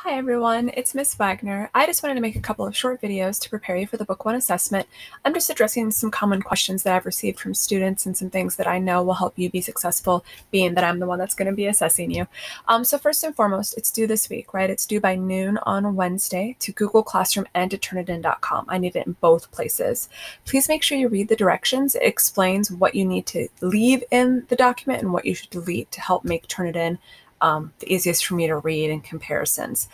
Hi everyone, it's Miss Wagner. I just wanted to make a couple of short videos to prepare you for the Book 1 assessment. I'm just addressing some common questions that I've received from students and some things that I know will help you be successful, being that I'm the one that's going to be assessing you. So first and foremost, it's due this week, right? It's due by noon on Wednesday to Google Classroom and to turnitin.com. I need it in both places. Please make sure you read the directions. It explains what you need to leave in the document and what you should delete to help make Turnitin the easiest for me to read in comparisons.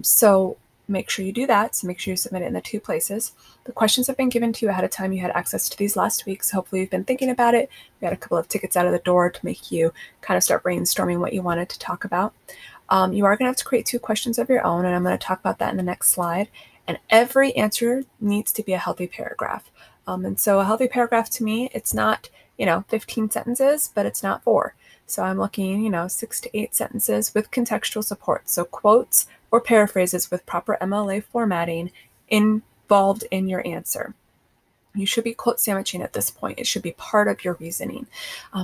So make sure you do that. So make sure you submit it in the two places. The questions have been given to you ahead of time. You had access to these last week, so hopefully you've been thinking about it. We had a couple of tickets out of the door to make you kind of start brainstorming what you wanted to talk about. You are going to have to create 2 questions of your own, and I'm going to talk about that in the next slide. And every answer needs to be a healthy paragraph. And so a healthy paragraph to me, it's not, 15 sentences, but it's not 4. So I'm looking, 6 to 8 sentences with contextual support. So quotes or paraphrases with proper MLA formatting involved in your answer. You should be quote sandwiching at this point. It should be part of your reasoning.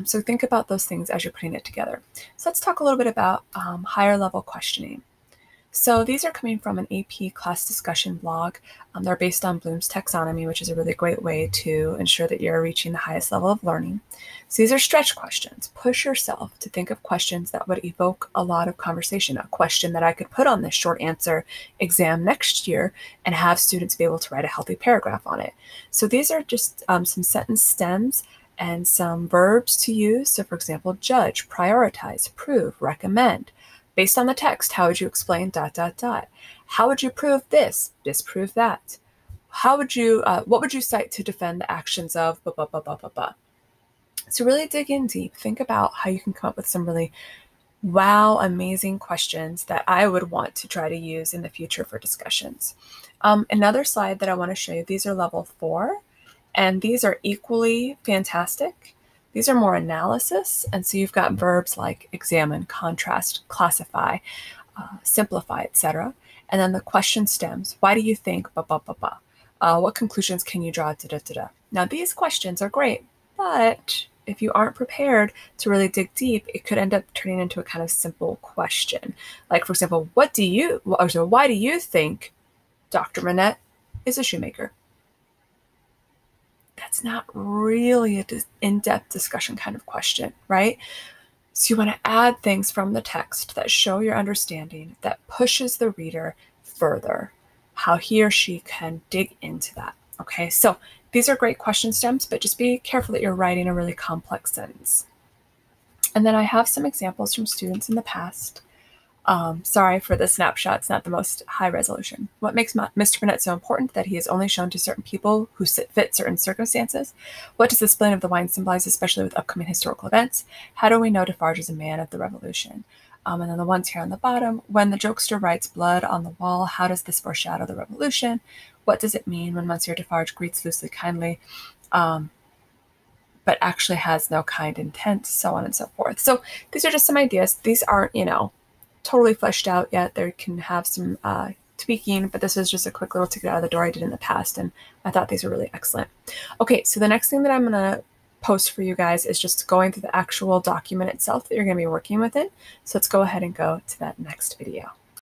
So think about those things as you're putting it together. So let's talk a little bit about higher level questioning. So these are coming from an AP class discussion blog. They're based on Bloom's taxonomy, which is a really great way to ensure that you're reaching the highest level of learning. So these are stretch questions. Push yourself to think of questions that would evoke a lot of conversation, a question that I could put on this short answer exam next year and have students be able to write a healthy paragraph on it. So these are just some sentence stems and some verbs to use. So for example, judge, prioritize, prove, recommend. Based on the text, how would you explain ... How would you prove this, disprove that? How would you, what would you cite to defend the actions of ... So really dig in deep. Think about how you can come up with some really wow, amazing questions that I would want to try to use in the future for discussions. Another slide that I want to show you, these are level 4, and these are equally fantastic. These are more analysis, and so you've got verbs like examine, contrast, classify, simplify, etc. And then the question stems. Why do you think ... What conclusions can you draw ... Now these questions are great, but if you aren't prepared to really dig deep, it could end up turning into a kind of simple question. Like for example, why do you think Dr. Manette is a shoemaker? That's not really an in-depth discussion kind of question, right? So you want to add things from the text that show your understanding, that pushes the reader further, how he or she can dig into that. Okay, so these are great question stems, but just be careful that you're writing a really complex sentence. And then I have some examples from students in the past. Sorry for the snapshot, it's not the most high resolution. What makes Mr. Burnett so important that he is only shown to certain people who fit certain circumstances? What does the spilling of the wine symbolize, especially with upcoming historical events? How do we know Defarge is a man of the Revolution? And then the ones here on the bottom, when the jokester writes blood on the wall, how does this foreshadow the Revolution? What does it mean when Monsieur Defarge greets loosely kindly, but actually has no kind intent, so on and so forth. So these are just some ideas. These aren't, totally fleshed out yet. They can have some tweaking, but this is just a quick little ticket out of the door I did in the past, and I thought these were really excellent. Okay, so the next thing that I'm going to post for you guys is just going through the actual document itself that you're going to be working within. So let's go ahead and go to that next video.